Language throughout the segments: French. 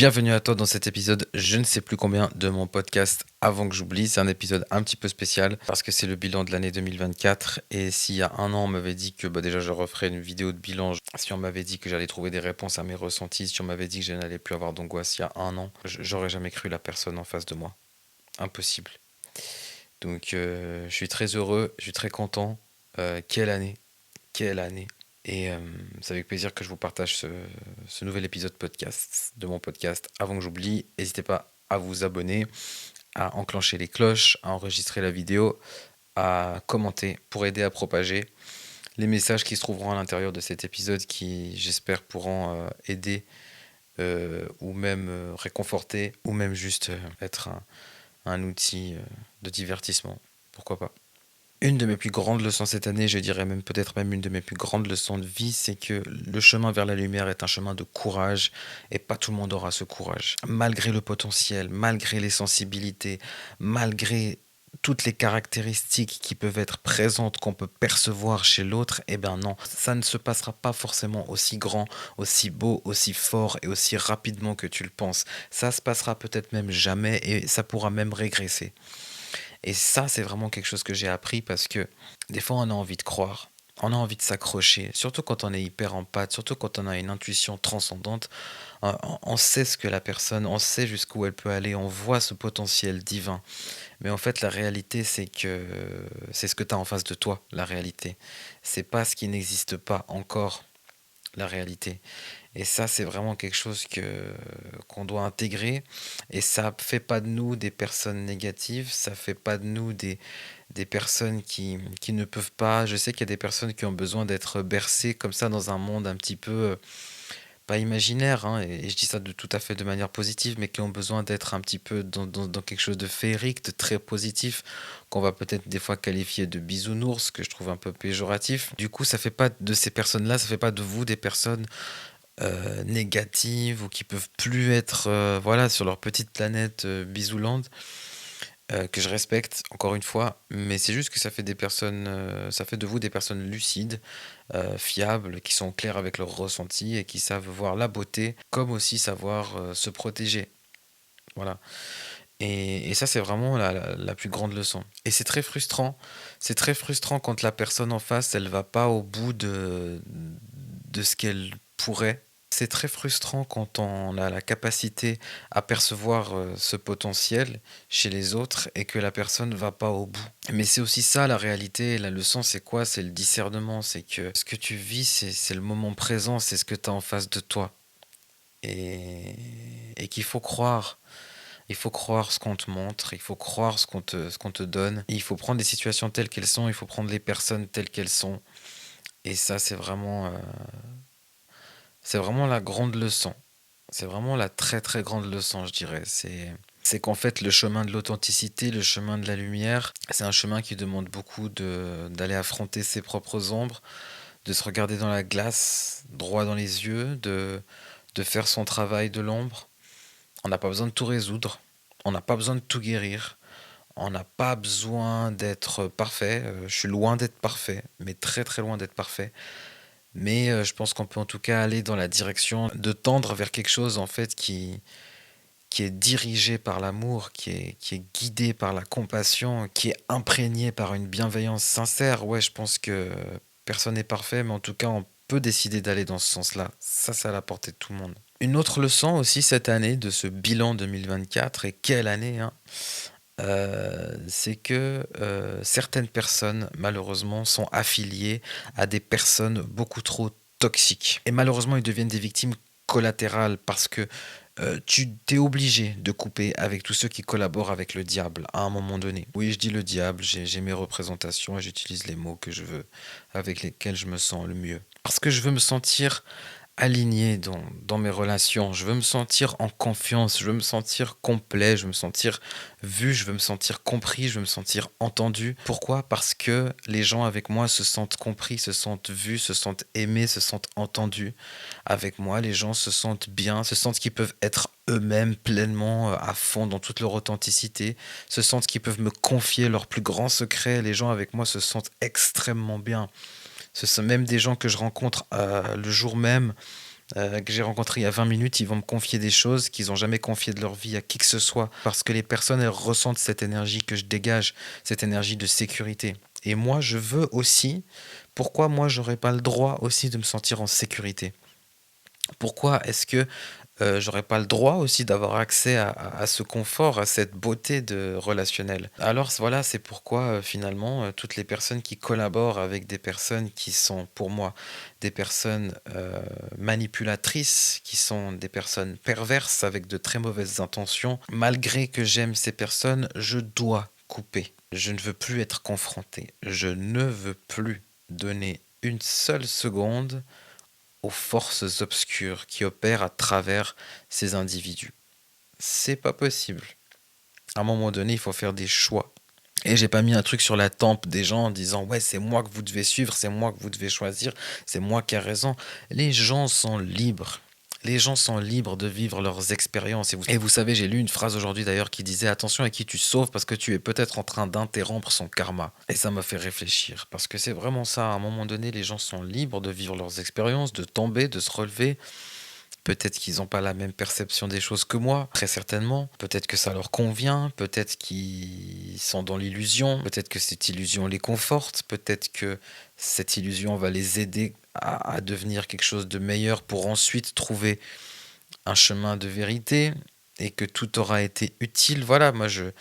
Bienvenue à toi dans cet épisode, je ne sais plus combien de mon podcast avant que j'oublie. C'est un épisode un petit peu spécial parce que c'est le bilan de l'année 2024. Et s'il y a un an, on m'avait dit que déjà je referais une vidéo de bilan, si on m'avait dit que j'allais trouver des réponses à mes ressentis, si on m'avait dit que je n'allais plus avoir d'angoisse il y a un an, j'aurais jamais cru la personne en face de moi. Impossible. Donc je suis très heureux, je suis très content. Quelle année, quelle année. Et c'est avec plaisir que je vous partage ce nouvel épisode podcast de mon podcast. Avant que j'oublie, n'hésitez pas à vous abonner, à enclencher les cloches, à enregistrer la vidéo, à commenter pour aider à propager les messages qui se trouveront à l'intérieur de cet épisode qui, j'espère, pourront aider ou même réconforter ou même juste être un outil de divertissement. Pourquoi pas. Une de mes plus grandes leçons cette année, je dirais même peut-être même une de mes plus grandes leçons de vie, c'est que le chemin vers la lumière est un chemin de courage et pas tout le monde aura ce courage. Malgré le potentiel, malgré les sensibilités, malgré toutes les caractéristiques qui peuvent être présentes, qu'on peut percevoir chez l'autre, eh bien non, ça ne se passera pas forcément aussi grand, aussi beau, aussi fort et aussi rapidement que tu le penses. Ça se passera peut-être même jamais et ça pourra même régresser. Et ça, c'est vraiment quelque chose que j'ai appris parce que des fois, on a envie de croire, on a envie de s'accrocher, surtout quand on est hyper empathe, surtout quand on a une intuition transcendante. On sait ce que la personne, on sait jusqu'où elle peut aller, on voit ce potentiel divin. Mais en fait, la réalité, c'est que c'est ce que tu as en face de toi, la réalité. C'est pas ce qui n'existe pas encore, la réalité. Et ça, c'est vraiment quelque chose qu'on doit intégrer. Et ça fait pas de nous des personnes négatives, ça fait pas de nous des personnes qui ne peuvent pas. Je sais qu'il y a des personnes qui ont besoin d'être bercées comme ça dans un monde un petit peu, pas imaginaire, hein, et je dis ça de tout à fait de manière positive, mais qui ont besoin d'être un petit peu dans quelque chose de féerique, de très positif, qu'on va peut-être des fois qualifier de bisounours, que je trouve un peu péjoratif. Du coup, ça fait pas de ces personnes-là, ça fait pas de vous des personnes négatives ou qui peuvent plus être voilà, sur leur petite planète bisoulante, que je respecte encore une fois, mais c'est juste que ça fait des personnes, ça fait de vous des personnes lucides, fiables, qui sont claires avec leurs ressentis et qui savent voir la beauté, comme aussi savoir se protéger. Voilà. Et ça, c'est vraiment la plus grande leçon. Et c'est très frustrant. C'est très frustrant quand la personne en face, elle va pas au bout de ce qu'elle pourrait. C'est très frustrant quand on a la capacité à percevoir ce potentiel chez les autres et que la personne ne va pas au bout. Mais c'est aussi ça la réalité, la leçon c'est quoi? C'est le discernement, c'est que ce que tu vis, c'est le moment présent, c'est ce que tu as en face de toi. Et qu'il faut croire. Il faut croire ce qu'on te montre, il faut croire ce qu'on te donne. Et il faut prendre les situations telles qu'elles sont, il faut prendre les personnes telles qu'elles sont. Et ça, c'est vraiment la grande leçon. C'est vraiment la très très grande leçon, je dirais. C'est qu'en fait, le chemin de l'authenticité, le chemin de la lumière, c'est un chemin qui demande beaucoup d'aller affronter ses propres ombres, de se regarder dans la glace, droit dans les yeux, de faire son travail de l'ombre. On n'a pas besoin de tout résoudre, on n'a pas besoin de tout guérir, on n'a pas besoin d'être parfait. Je suis loin d'être parfait, mais très très loin d'être parfait. Mais je pense qu'on peut en tout cas aller dans la direction de tendre vers quelque chose en fait qui est dirigé par l'amour, qui est guidé par la compassion, qui est imprégné par une bienveillance sincère. Ouais, je pense que personne n'est parfait, mais en tout cas, on peut décider d'aller dans ce sens-là. Ça, c'est à la portée de tout le monde. Une autre leçon aussi cette année de ce bilan 2024, et quelle année, hein, c'est que certaines personnes, malheureusement, sont affiliées à des personnes beaucoup trop toxiques. Et malheureusement, ils deviennent des victimes collatérales parce que tu t'es obligé de couper avec tous ceux qui collaborent avec le diable à un moment donné. Oui, je dis le diable, j'ai mes représentations et j'utilise les mots que je veux, avec lesquels je me sens le mieux. Parce que je veux me sentir aligné dans mes relations, je veux me sentir en confiance, je veux me sentir complet, je veux me sentir vu, je veux me sentir compris, je veux me sentir entendu. Pourquoi? Parce que les gens avec moi se sentent compris, se sentent vus, se sentent aimés, se sentent entendus. Avec moi, les gens se sentent bien, se sentent qu'ils peuvent être eux-mêmes pleinement à fond dans toute leur authenticité, se sentent qu'ils peuvent me confier leurs plus grands secrets. Les gens avec moi se sentent extrêmement bien. Ce sont même des gens que je rencontre le jour même, que j'ai rencontrés il y a 20 minutes, ils vont me confier des choses qu'ils n'ont jamais confiées de leur vie à qui que ce soit. Parce que les personnes, elles ressentent cette énergie que je dégage, cette énergie de sécurité. Et moi, je veux aussi, pourquoi moi, j'aurais pas le droit aussi de me sentir en sécurité? Pourquoi est-ce que j'aurais pas le droit aussi d'avoir accès à ce confort, à cette beauté de relationnel? Alors voilà, c'est pourquoi finalement, toutes les personnes qui collaborent avec des personnes qui sont pour moi des personnes manipulatrices, qui sont des personnes perverses avec de très mauvaises intentions, malgré que j'aime ces personnes, je dois couper. Je ne veux plus être confronté. Je ne veux plus donner une seule seconde aux forces obscures qui opèrent à travers ces individus. C'est pas possible. À un moment donné, il faut faire des choix. Et j'ai pas mis un truc sur la tempe des gens en disant ouais, c'est moi que vous devez suivre, c'est moi que vous devez choisir, c'est moi qui ai raison. Les gens sont libres. Les gens sont libres de vivre leurs expériences. Et vous savez, j'ai lu une phrase aujourd'hui d'ailleurs qui disait attention à qui tu sauves parce que tu es peut-être en train d'interrompre son karma. Et ça m'a fait réfléchir parce que c'est vraiment ça. À un moment donné, les gens sont libres de vivre leurs expériences, de tomber, de se relever. Peut-être qu'ils n'ont pas la même perception des choses que moi, très certainement. Peut-être que ça leur convient, peut-être qu'ils sont dans l'illusion, peut-être que cette illusion les conforte, peut-être que cette illusion va les aider à devenir quelque chose de meilleur pour ensuite trouver un chemin de vérité et que tout aura été utile. Voilà, moi je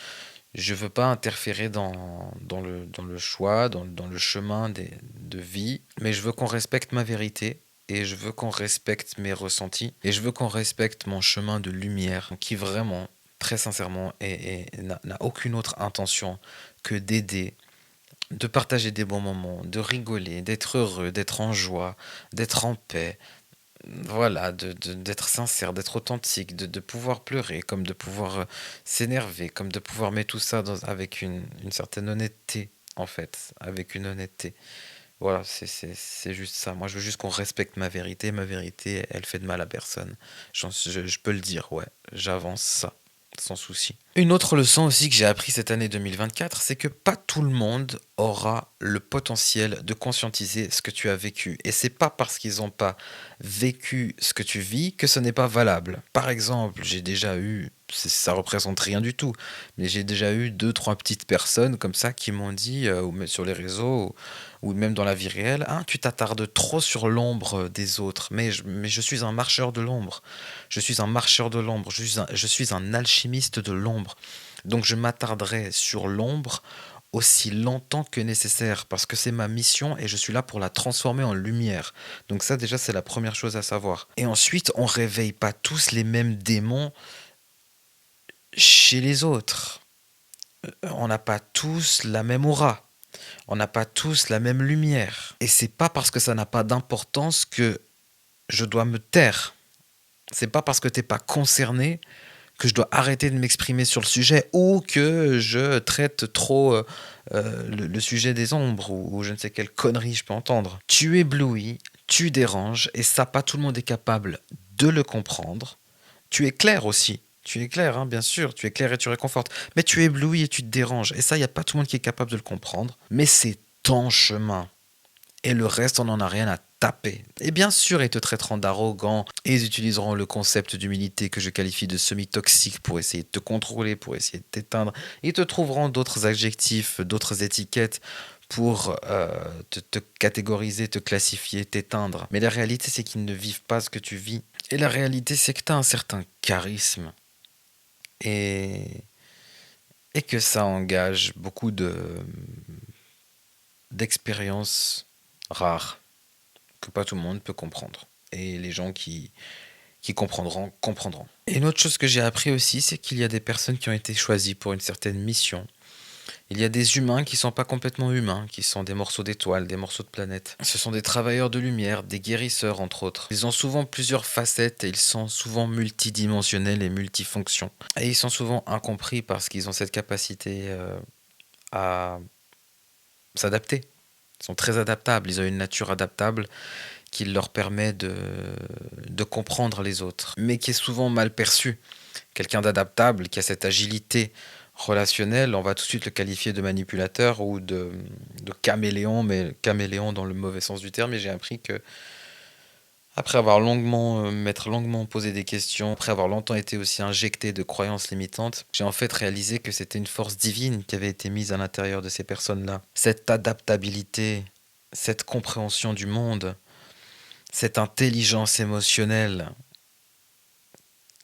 veux pas interférer dans le choix, dans le chemin de vie, mais je veux qu'on respecte ma vérité et je veux qu'on respecte mes ressentis et je veux qu'on respecte mon chemin de lumière qui vraiment, très sincèrement, n'a aucune autre intention que d'aider, de partager des bons moments, de rigoler, d'être heureux, d'être en joie, d'être en paix, voilà, d'être sincère, d'être authentique, de pouvoir pleurer, comme de pouvoir s'énerver, comme de pouvoir mettre tout ça avec une certaine honnêteté, en fait, avec une honnêteté. Voilà, c'est juste ça. Moi, je veux juste qu'on respecte ma vérité. Ma vérité, elle fait de mal à personne. Je peux le dire, ouais, j'avance ça, sans souci. Une autre leçon aussi que j'ai appris cette année 2024, c'est que pas tout le monde aura le potentiel de conscientiser ce que tu as vécu. Et c'est pas parce qu'ils n'ont pas vécu ce que tu vis que ce n'est pas valable. Par exemple, j'ai déjà eu, ça représente rien du tout, mais j'ai déjà eu deux, trois petites personnes comme ça qui m'ont dit, ou même sur les réseaux, ou même dans la vie réelle, ah, tu t'attardes trop sur l'ombre des autres. Mais je suis un marcheur de l'ombre. Je suis un marcheur de l'ombre. Je suis un alchimiste de l'ombre. Donc je m'attarderai sur l'ombre aussi longtemps que nécessaire parce que c'est ma mission et je suis là pour la transformer en lumière. Donc ça déjà c'est la première chose à savoir. Et ensuite on réveille pas tous les mêmes démons chez les autres. On n'a pas tous la même aura. On n'a pas tous la même lumière. Et c'est pas parce que ça n'a pas d'importance que je dois me taire. C'est pas parce que t'es pas concerné que je dois arrêter de m'exprimer sur le sujet ou que je traite trop le sujet des ombres ou je ne sais quelle connerie je peux entendre. Tu éblouis, tu déranges et ça, pas tout le monde est capable de le comprendre. Tu es clair aussi. Tu es clair, hein, bien sûr, tu es clair et tu réconfortes. Mais tu éblouis et tu te déranges. Et ça, il n'y a pas tout le monde qui est capable de le comprendre. Mais c'est ton chemin. Et le reste, on n'en a rien à taper. Et bien sûr, ils te traiteront d'arrogant et ils utiliseront le concept d'humilité que je qualifie de semi-toxique pour essayer de te contrôler, pour essayer de t'éteindre. Ils te trouveront d'autres adjectifs, d'autres étiquettes pour te catégoriser, te classifier, t'éteindre. Mais la réalité, c'est qu'ils ne vivent pas ce que tu vis. Et la réalité, c'est que tu as un certain charisme et, et que ça engage beaucoup d'expériences rares que pas tout le monde peut comprendre. Et les gens qui comprendront, comprendront. Et une autre chose que j'ai appris aussi, c'est qu'il y a des personnes qui ont été choisies pour une certaine mission. Il y a des humains qui sont pas complètement humains, qui sont des morceaux d'étoiles, des morceaux de planètes. Ce sont des travailleurs de lumière, des guérisseurs entre autres. Ils ont souvent plusieurs facettes et ils sont souvent multidimensionnels et multifonctions. Et ils sont souvent incompris parce qu'ils ont cette capacité à s'adapter. Ils sont très adaptables, ils ont une nature adaptable qui leur permet de comprendre les autres, mais qui est souvent mal perçu. Quelqu'un d'adaptable, qui a cette agilité relationnelle, on va tout de suite le qualifier de manipulateur ou de caméléon, mais caméléon dans le mauvais sens du terme, et j'ai appris que Après avoir longuement, m'être longuement posé des questions, après avoir longtemps été aussi injecté de croyances limitantes, j'ai en fait réalisé que c'était une force divine qui avait été mise à l'intérieur de ces personnes-là. Cette adaptabilité, cette compréhension du monde, cette intelligence émotionnelle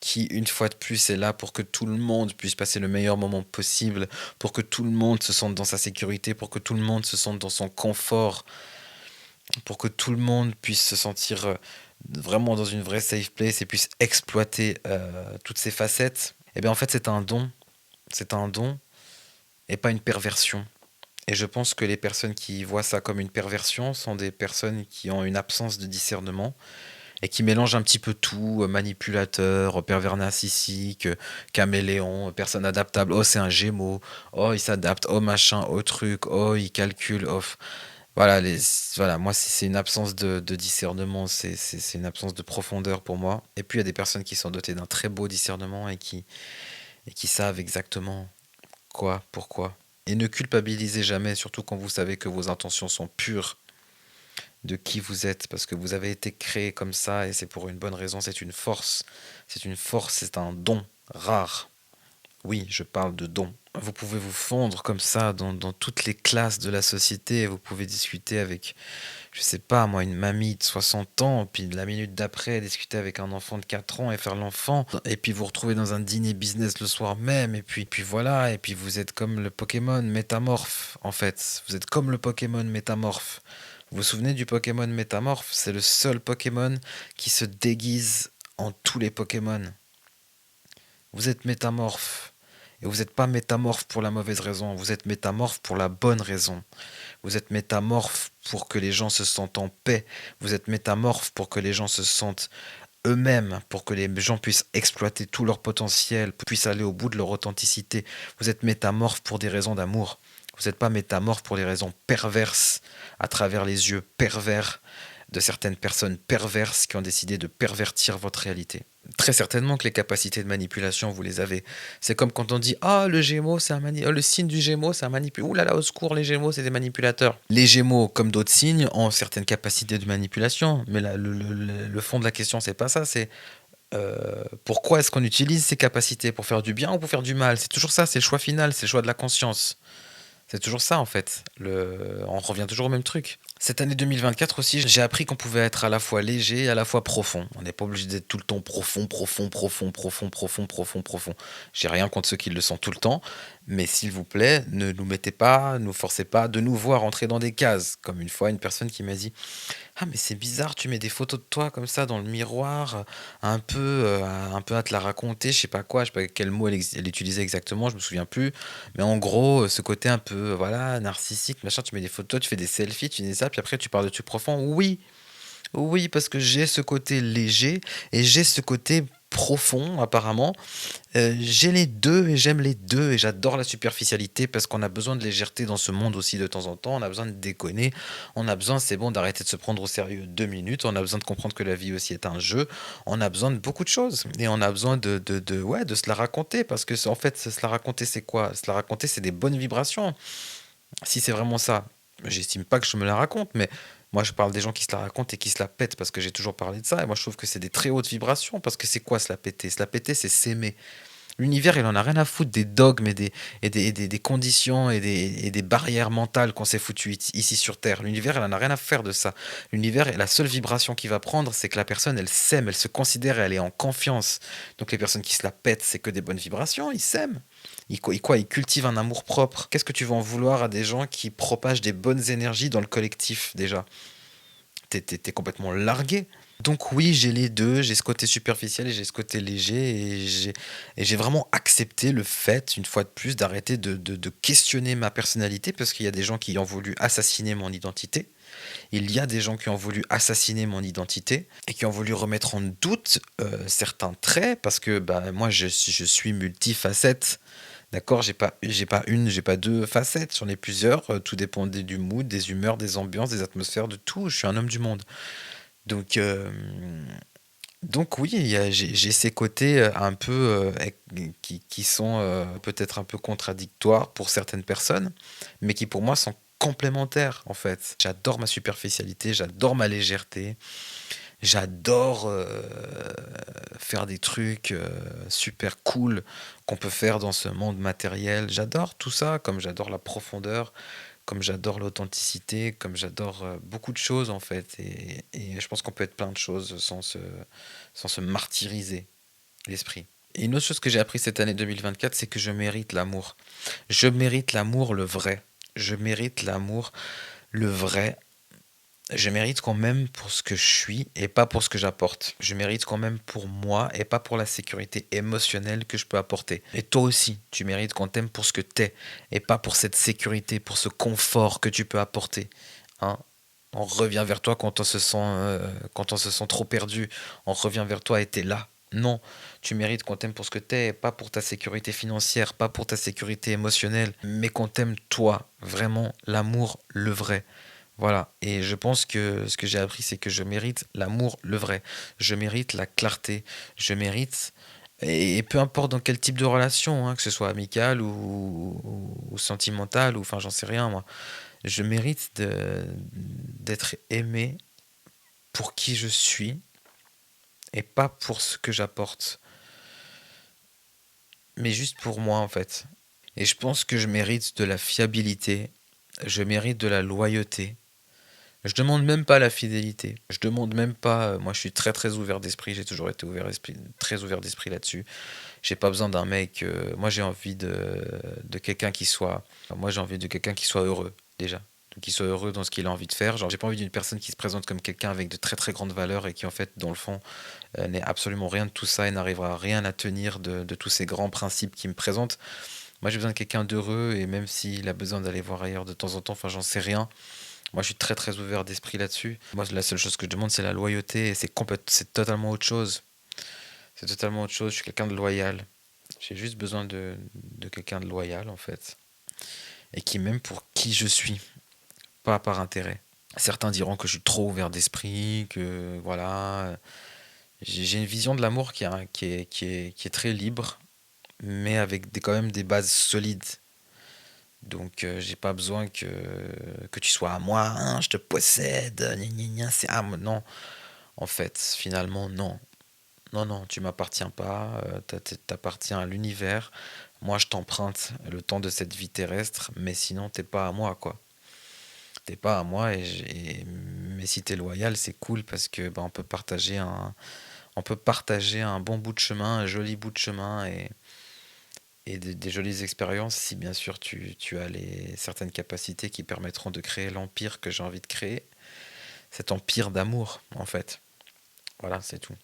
qui, une fois de plus, est là pour que tout le monde puisse passer le meilleur moment possible, pour que tout le monde se sente dans sa sécurité, pour que tout le monde se sente dans son confort, pour que tout le monde puisse se sentir vraiment dans une vraie safe place et puisse exploiter toutes ses facettes, et bien en fait c'est un don et pas une perversion. Et je pense que les personnes qui voient ça comme une perversion sont des personnes qui ont une absence de discernement et qui mélangent un petit peu tout, manipulateur, pervers narcissique, caméléon, personne adaptable, oh c'est un gémeaux, oh il s'adapte, oh machin, oh truc, oh il calcule, oh. Voilà, voilà, moi c'est une absence de discernement, c'est une absence de profondeur pour moi. Et puis il y a des personnes qui sont dotées d'un très beau discernement et qui savent exactement quoi, pourquoi. Et ne culpabilisez jamais, surtout quand vous savez que vos intentions sont pures de qui vous êtes, parce que vous avez été créé comme ça et c'est pour une bonne raison, c'est une force. C'est une force, c'est un don rare. Oui, je parle de don. Vous pouvez vous fondre comme ça dans toutes les classes de la société. Vous pouvez discuter avec, je sais pas moi, une mamie de 60 ans, puis la minute d'après, discuter avec un enfant de 4 ans et faire l'enfant. Et puis vous retrouvez dans un dîner business le soir même. Et puis voilà. Et puis vous êtes comme le Pokémon métamorphe, en fait. Vous êtes comme le Pokémon métamorphe. Vous vous souvenez du Pokémon métamorphe? C'est le seul Pokémon qui se déguise en tous les Pokémon. Vous êtes métamorphe. Et vous n'êtes pas métamorphe pour la mauvaise raison, vous êtes métamorphe pour la bonne raison. Vous êtes métamorphe pour que les gens se sentent en paix. Vous êtes métamorphe pour que les gens se sentent eux-mêmes, pour que les gens puissent exploiter tout leur potentiel, puissent aller au bout de leur authenticité. Vous êtes métamorphe pour des raisons d'amour. Vous n'êtes pas métamorphe pour des raisons perverses, à travers les yeux pervers de certaines personnes perverses qui ont décidé de pervertir votre réalité. Très certainement que les capacités de manipulation, vous les avez. C'est comme quand on dit ah le Gémeaux, c'est le signe du Gémeaux, c'est un manipulateur. Ouh là là, au secours, les Gémeaux, c'est des manipulateurs. Les Gémeaux, comme d'autres signes, ont certaines capacités de manipulation. Mais là, le fond de la question, c'est pas ça. C'est pourquoi est-ce qu'on utilise ces capacités pour faire du bien ou pour faire du mal? C'est toujours ça, c'est le choix final, c'est le choix de la conscience. C'est toujours ça en fait. On revient toujours au même truc. Cette année 2024 aussi, j'ai appris qu'on pouvait être à la fois léger et à la fois profond. On n'est pas obligé d'être tout le temps profond, profond, profond, profond, profond, profond, profond. J'ai rien contre ceux qui le sont tout le temps, mais s'il vous plaît, ne nous mettez pas, ne nous forcez pas de nous voir entrer dans des cases. Comme une fois, une personne qui m'a dit ah mais c'est bizarre, tu mets des photos de toi comme ça dans le miroir, un peu à te la raconter, je sais pas quoi, je sais pas quel mot elle utilisait exactement, je me souviens plus. Mais en gros, ce côté un peu, voilà, narcissique, machin, tu mets des photos, tu fais des selfies, tu dis ça, puis après tu parles de trucs profonds. Oui, oui, parce que j'ai ce côté léger et j'ai ce côté profond apparemment. J'ai les deux et j'aime les deux et j'adore la superficialité parce qu'on a besoin de légèreté dans ce monde aussi de temps en temps. On a besoin de déconner. On a besoin, c'est bon, d'arrêter de se prendre au sérieux 2 minutes. On a besoin de comprendre que la vie aussi est un jeu. On a besoin de beaucoup de choses et on a besoin ouais, de se la raconter parce que en fait, se la raconter, c'est quoi? Se la raconter, c'est des bonnes vibrations. Si c'est vraiment ça, j'estime pas que je me la raconte, mais moi je parle des gens qui se la racontent et qui se la pètent parce que j'ai toujours parlé de ça. Et moi je trouve que c'est des très hautes vibrations parce que c'est quoi se la péter? Se la péter, c'est s'aimer. L'univers, il en a rien à foutre des dogmes des conditions et des barrières mentales qu'on s'est foutu ici sur Terre. L'univers, il en a rien à faire de ça. L'univers, la seule vibration qu'il va prendre, c'est que la personne, elle s'aime, elle se considère et elle est en confiance. Donc les personnes qui se la pètent, c'est que des bonnes vibrations, ils s'aiment. Ils cultivent un amour propre. Qu'est-ce que tu vas en vouloir à des gens qui propagent des bonnes énergies dans le collectif déjà? T'es complètement largué. Donc oui, j'ai les deux, j'ai ce côté superficiel et j'ai ce côté léger et j'ai vraiment accepté le fait, une fois de plus, d'arrêter de questionner ma personnalité parce qu'il y a des gens qui ont voulu assassiner mon identité. Il y a des gens qui ont voulu assassiner mon identité et qui ont voulu remettre en doute certains traits parce que bah, moi je suis multifacette. D'accord, j'ai pas deux facettes, j'en ai plusieurs, tout dépend du mood, des humeurs, des ambiances, des atmosphères, de tout. Je suis un homme du monde. Donc, donc oui, j'ai ces côtés un peu qui sont peut-être un peu contradictoires pour certaines personnes, mais qui pour moi sont complémentaires en fait. J'adore ma superficialité, j'adore ma légèreté, J'adore faire des trucs super cool qu'on peut faire dans ce monde matériel. J'adore tout ça, comme j'adore la profondeur, comme j'adore l'authenticité, comme j'adore beaucoup de choses en fait. Et je pense qu'on peut être plein de choses sans se martyriser l'esprit. Et une autre chose que j'ai appris cette année 2024, c'est que je mérite l'amour. Je mérite l'amour, le vrai. Je mérite l'amour, le vrai. Je mérite qu'on m'aime pour ce que je suis et pas pour ce que j'apporte. Je mérite qu'on m'aime pour moi et pas pour la sécurité émotionnelle que je peux apporter. Et toi aussi, tu mérites qu'on t'aime pour ce que t'es et pas pour cette sécurité, pour ce confort que tu peux apporter. Hein. On revient vers toi quand on se sent trop perdu. On revient vers toi et t'es là. Non, tu mérites qu'on t'aime pour ce que t'es, pas pour ta sécurité financière, pas pour ta sécurité émotionnelle, mais qu'on t'aime toi, vraiment l'amour, le vrai. Voilà, et je pense que ce que j'ai appris, c'est que je mérite l'amour, le vrai. Je mérite la clarté. Je mérite, et peu importe dans quel type de relation, hein, que ce soit amicale ou sentimentale, ou enfin j'en sais rien moi. Je mérite d'être aimé pour qui je suis et pas pour ce que j'apporte, mais juste pour moi en fait. Et je pense que je mérite de la fiabilité, je mérite de la loyauté. Je demande même pas la fidélité. Je demande même pas. Moi, je suis très très ouvert d'esprit. J'ai toujours été très ouvert d'esprit là-dessus. J'ai pas besoin d'un mec. Moi, j'ai envie de quelqu'un qui soit. Moi, j'ai envie de quelqu'un qui soit heureux déjà. Qui soit heureux dans ce qu'il a envie de faire. Genre, j'ai pas envie d'une personne qui se présente comme quelqu'un avec de très très grandes valeurs et qui en fait, dans le fond, n'est absolument rien de tout ça et n'arrivera à rien à tenir de tous ces grands principes qu'il me présente. Moi, j'ai besoin de quelqu'un d'heureux et même s'il a besoin d'aller voir ailleurs de temps en temps, enfin, j'en sais rien. Moi, je suis très très ouvert d'esprit là-dessus. Moi, la seule chose que je demande, c'est la loyauté. Et c'est totalement autre chose. C'est totalement autre chose. Je suis quelqu'un de loyal. J'ai juste besoin de quelqu'un de loyal, en fait. Et qui m'aime pour qui je suis, pas par intérêt. Certains diront que je suis trop ouvert d'esprit, que voilà. J'ai une vision de l'amour qui est très libre, mais avec quand même des bases solides. Donc, j'ai pas besoin que tu sois à moi, hein, je te possède, gna gna gna, c'est à moi. Non, en fait, finalement, non. Non, non, tu m'appartiens pas, t'appartiens à l'univers. Moi, je t'emprunte le temps de cette vie terrestre, mais sinon, t'es pas à moi, quoi. T'es pas à moi, mais si t'es loyal, c'est cool parce que bah, on peut partager un bon bout de chemin, un joli bout de chemin et des jolies expériences si bien sûr tu as certaines capacités qui permettront de créer l'empire que j'ai envie de créer. Cet empire d'amour, en fait. Voilà, c'est tout.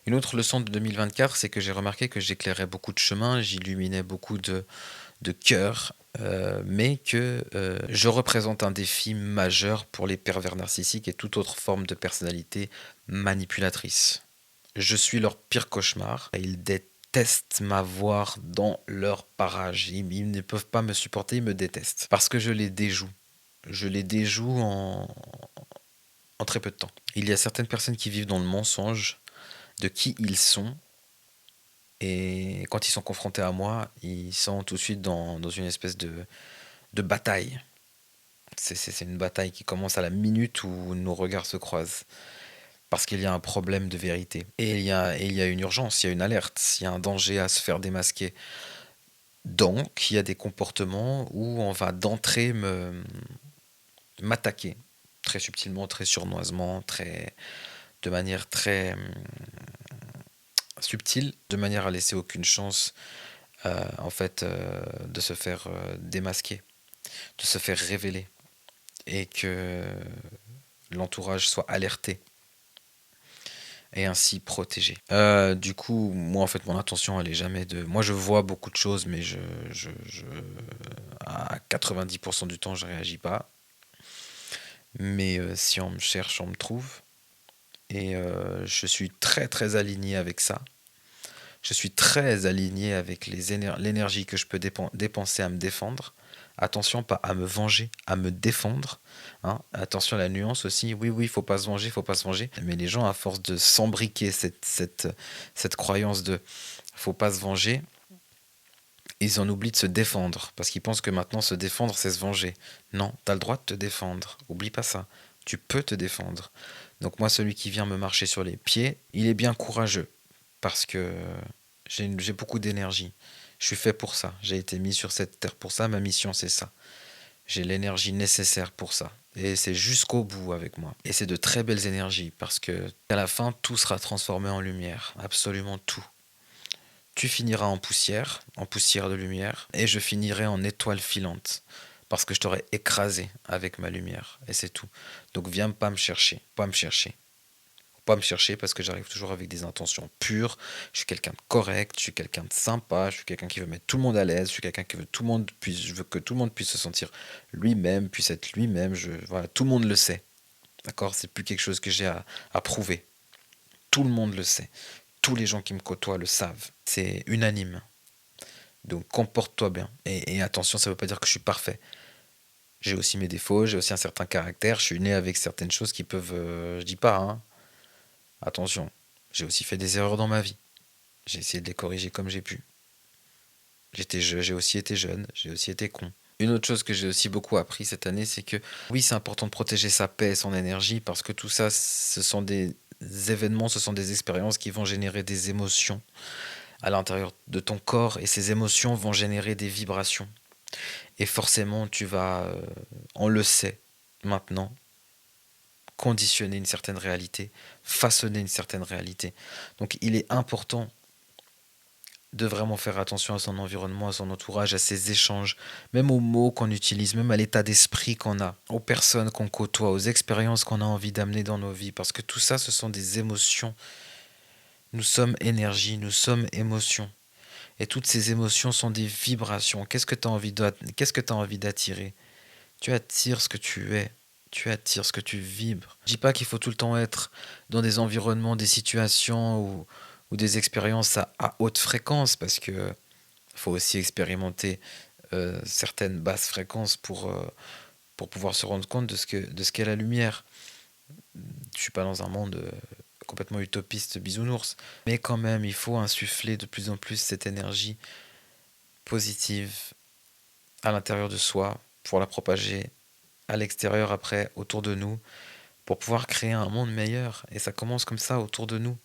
Une autre leçon de 2024, c'est que j'ai remarqué que j'éclairais beaucoup de chemins, j'illuminais beaucoup de cœurs, mais que je représente un défi majeur pour les pervers narcissiques et toute autre forme de personnalité manipulatrice. Je suis leur pire cauchemar et ils détestent m'avoir dans leur parage. Ils ne peuvent pas me supporter, ils me détestent. Parce que je les déjoue. Je les déjoue en très peu de temps. Il y a certaines personnes qui vivent dans le mensonge de qui ils sont. Et quand ils sont confrontés à moi, ils sont tout de suite dans une espèce de bataille. C'est une bataille qui commence à la minute où nos regards se croisent. Parce qu'il y a un problème de vérité. Et il y a une urgence, il y a une alerte, il y a un danger à se faire démasquer. Donc, il y a des comportements où on va d'entrée m'attaquer. Très subtilement, très sournoisement, de manière très subtile, de manière à laisser aucune chance en fait, de se faire démasquer, de se faire révéler. Et que l'entourage soit alerté et ainsi protégé. Du coup, moi en fait, mon intention, elle est jamais de. Moi, je vois beaucoup de choses, mais à 90% du temps, je réagis pas. Mais si on me cherche, on me trouve. Et je suis très très aligné avec ça. Je suis très aligné avec l'énergie que je peux dépenser à me défendre. Attention, pas à me venger, à me défendre. Hein. Attention à la nuance aussi. Oui, oui, il faut pas se venger, il faut pas se venger. Mais les gens, à force de s'embriquer cette croyance de faut pas se venger, ils en oublient de se défendre. Parce qu'ils pensent que maintenant, se défendre, c'est se venger. Non, tu as le droit de te défendre. Oublie pas ça. Tu peux te défendre. Donc moi, celui qui vient me marcher sur les pieds, il est bien courageux parce que j'ai beaucoup d'énergie. Je suis fait pour ça. J'ai été mis sur cette terre pour ça. Ma mission, c'est ça. J'ai l'énergie nécessaire pour ça. Et c'est jusqu'au bout avec moi. Et c'est de très belles énergies parce que à la fin, tout sera transformé en lumière. Absolument tout. Tu finiras en poussière de lumière, et je finirai en étoile filante, parce que je t'aurai écrasé avec ma lumière, et c'est tout. Donc viens pas me chercher, pas me chercher. Pas me chercher parce que j'arrive toujours avec des intentions pures. Je suis quelqu'un de correct, je suis quelqu'un de sympa, je suis quelqu'un qui veut mettre tout le monde à l'aise, je suis quelqu'un qui veut je veux que tout le monde puisse se sentir lui-même, puisse être lui-même. Voilà, tout le monde le sait, d'accord. C'est plus quelque chose que j'ai à prouver. Tout le monde le sait. Tous les gens qui me côtoient le savent. C'est unanime. Donc comporte-toi bien. Et attention, ça ne veut pas dire que je suis parfait. J'ai aussi mes défauts, j'ai aussi un certain caractère. Je suis né avec certaines choses qui peuvent... je dis pas, hein. Attention, j'ai aussi fait des erreurs dans ma vie. J'ai essayé de les corriger comme j'ai pu. J'ai aussi été jeune, j'ai aussi été con. Une autre chose que j'ai aussi beaucoup appris cette année, c'est que oui, c'est important de protéger sa paix et son énergie parce que tout ça, ce sont des événements, ce sont des expériences qui vont générer des émotions à l'intérieur de ton corps et ces émotions vont générer des vibrations. Et forcément, tu vas, on le sait maintenant, conditionner une certaine réalité, façonner une certaine réalité. Donc il est important de vraiment faire attention à son environnement, à son entourage, à ses échanges, même aux mots qu'on utilise, même à l'état d'esprit qu'on a, aux personnes qu'on côtoie, aux expériences qu'on a envie d'amener dans nos vies, parce que tout ça, ce sont des émotions. Nous sommes énergie, nous sommes émotion. Et toutes ces émotions sont des vibrations. Qu'est-ce que tu as envie d'attirer? Tu attires ce que tu es. Tu attires ce que tu vibres. Je dis pas qu'il faut tout le temps être dans des environnements, des situations ou des expériences à haute fréquence, parce que faut aussi expérimenter certaines basses fréquences pour pouvoir se rendre compte de ce qu'est la lumière. Je suis pas dans un monde complètement utopiste bisounours, mais quand même, il faut insuffler de plus en plus cette énergie positive à l'intérieur de soi pour la propager à l'extérieur après, autour de nous, pour pouvoir créer un monde meilleur. Et ça commence comme ça, autour de nous.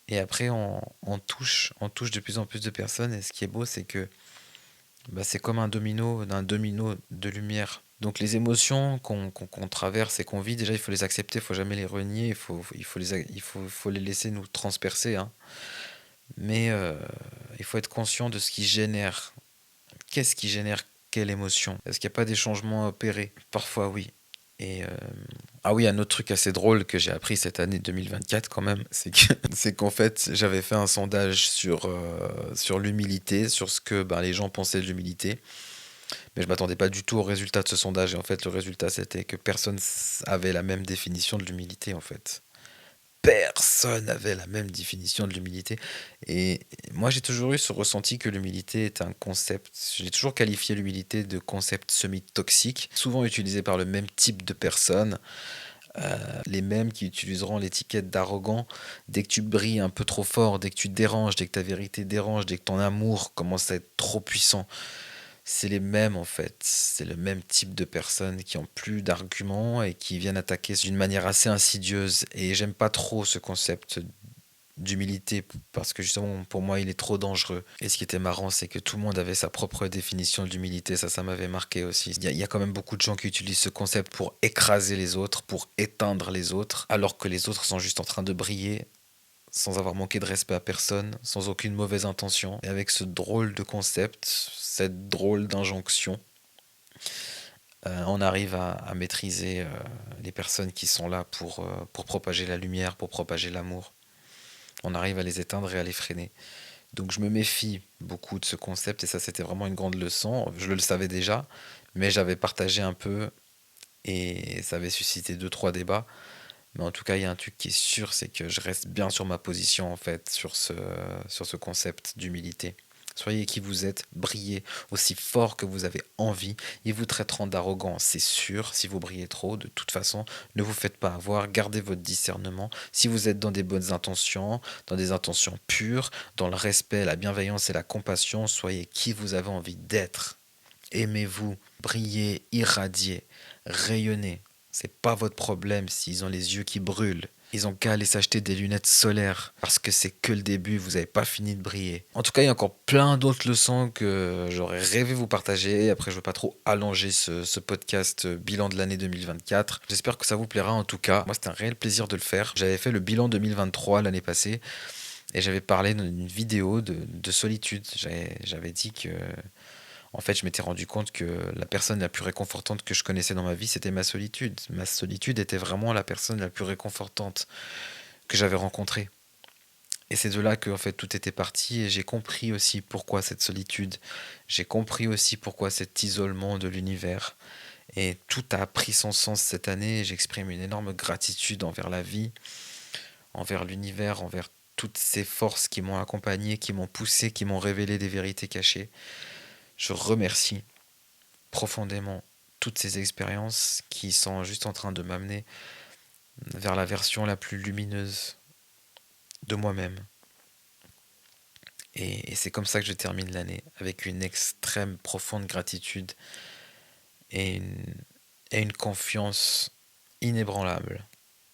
Et après, on touche de plus en plus de personnes. Et ce qui est beau, c'est que c'est comme un domino de lumière. Donc les émotions qu'on traverse et qu'on vit, déjà, il faut les accepter, il faut jamais les renier, faut les laisser nous transpercer, hein. Mais il faut être conscient de ce qui génère. Qu'est-ce qui génère quelle émotion? Est-ce qu'il n'y a pas des changements à opérer? Parfois, oui. Et ah oui, un autre truc assez drôle que j'ai appris cette année 2024 quand même, c'est qu'en fait, j'avais fait un sondage sur l'humilité, sur ce que les gens pensaient de l'humilité. Mais je m'attendais pas du tout au résultat de ce sondage. Et en fait, le résultat, c'était que personne avait la même définition de l'humilité, en fait. Personne n'avait la même définition de l'humilité. Et moi, j'ai toujours eu ce ressenti que l'humilité est un concept. J'ai toujours qualifié l'humilité de concept semi-toxique, souvent utilisé par le même type de personnes, les mêmes qui utiliseront l'étiquette d'arrogant dès que tu brilles un peu trop fort, dès que tu déranges, dès que ta vérité dérange, dès que ton amour commence à être trop puissant. C'est les mêmes en fait, c'est le même type de personnes qui ont plus d'arguments et qui viennent attaquer d'une manière assez insidieuse. Et j'aime pas trop ce concept d'humilité parce que justement pour moi il est trop dangereux. Et ce qui était marrant c'est que tout le monde avait sa propre définition de l'humilité, ça m'avait marqué aussi. Il y a quand même beaucoup de gens qui utilisent ce concept pour écraser les autres, pour éteindre les autres, alors que les autres sont juste en train de briller sans avoir manqué de respect à personne, sans aucune mauvaise intention, et avec ce drôle de concept, cette drôle d'injonction, on arrive à maîtriser les personnes qui sont là pour propager la lumière, pour propager l'amour. On arrive à les éteindre et à les freiner. Donc je me méfie beaucoup de ce concept, et ça c'était vraiment une grande leçon. Je le savais déjà, mais j'avais partagé un peu, et ça avait suscité 2-3 débats. Mais en tout cas, il y a un truc qui est sûr, c'est que je reste bien sur ma position en fait, sur ce concept d'humilité. Soyez qui vous êtes, brillez aussi fort que vous avez envie. Ils vous traiteront d'arrogant, c'est sûr, si vous brillez trop. De toute façon, ne vous faites pas avoir, gardez votre discernement. Si vous êtes dans des bonnes intentions, dans des intentions pures, dans le respect, la bienveillance et la compassion, soyez qui vous avez envie d'être. Aimez-vous, brillez, irradiez, rayonnez. C'est pas votre problème s'ils ont les yeux qui brûlent. Ils ont qu'à aller s'acheter des lunettes solaires parce que c'est que le début, vous n'avez pas fini de briller. En tout cas, il y a encore plein d'autres leçons que j'aurais rêvé vous partager. Après, je veux pas trop allonger ce podcast bilan de l'année 2024. J'espère que ça vous plaira en tout cas. Moi, c'était un réel plaisir de le faire. J'avais fait le bilan 2023 l'année passée et j'avais parlé d'une vidéo de solitude. J'avais dit que en fait, je m'étais rendu compte que la personne la plus réconfortante que je connaissais dans ma vie, c'était ma solitude. Ma solitude était vraiment la personne la plus réconfortante que j'avais rencontrée. Et c'est de là que en fait tout était parti et j'ai compris aussi pourquoi cette solitude. J'ai compris aussi pourquoi cet isolement de l'univers. Et tout a pris son sens cette année et j'exprime une énorme gratitude envers la vie, envers l'univers, envers toutes ces forces qui m'ont accompagné, qui m'ont poussé, qui m'ont révélé des vérités cachées. Je remercie profondément toutes ces expériences qui sont juste en train de m'amener vers la version la plus lumineuse de moi-même. Et c'est comme ça que je termine l'année, avec une extrême profonde gratitude et une confiance inébranlable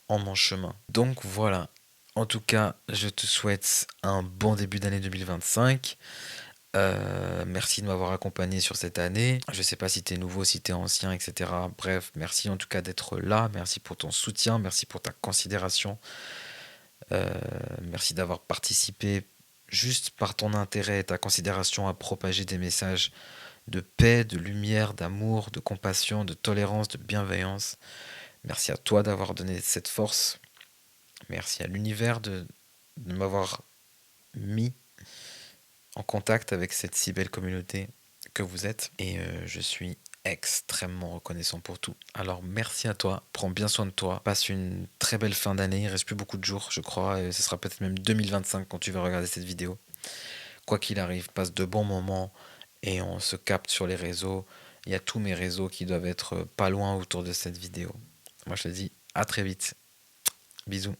en mon chemin. Donc voilà, en tout cas, je te souhaite un bon début d'année 2025. Merci de m'avoir accompagné sur cette année. Je sais pas si tu es nouveau, si tu es ancien, etc. Bref, merci en tout cas d'être là. Merci pour ton soutien. Merci pour ta considération. Merci d'avoir participé juste par ton intérêt et ta considération à propager des messages de paix, de lumière, d'amour, de compassion, de tolérance, de bienveillance. Merci à toi d'avoir donné cette force. Merci à l'univers de m'avoir mis en contact avec cette si belle communauté que vous êtes. Et je suis extrêmement reconnaissant pour tout. Alors merci à toi, prends bien soin de toi, passe une très belle fin d'année, il reste plus beaucoup de jours je crois, et ce sera peut-être même 2025 quand tu vas regarder cette vidéo. Quoi qu'il arrive, passe de bons moments et on se capte sur les réseaux. Il y a tous mes réseaux qui doivent être pas loin autour de cette vidéo. Moi je te dis à très vite. Bisous.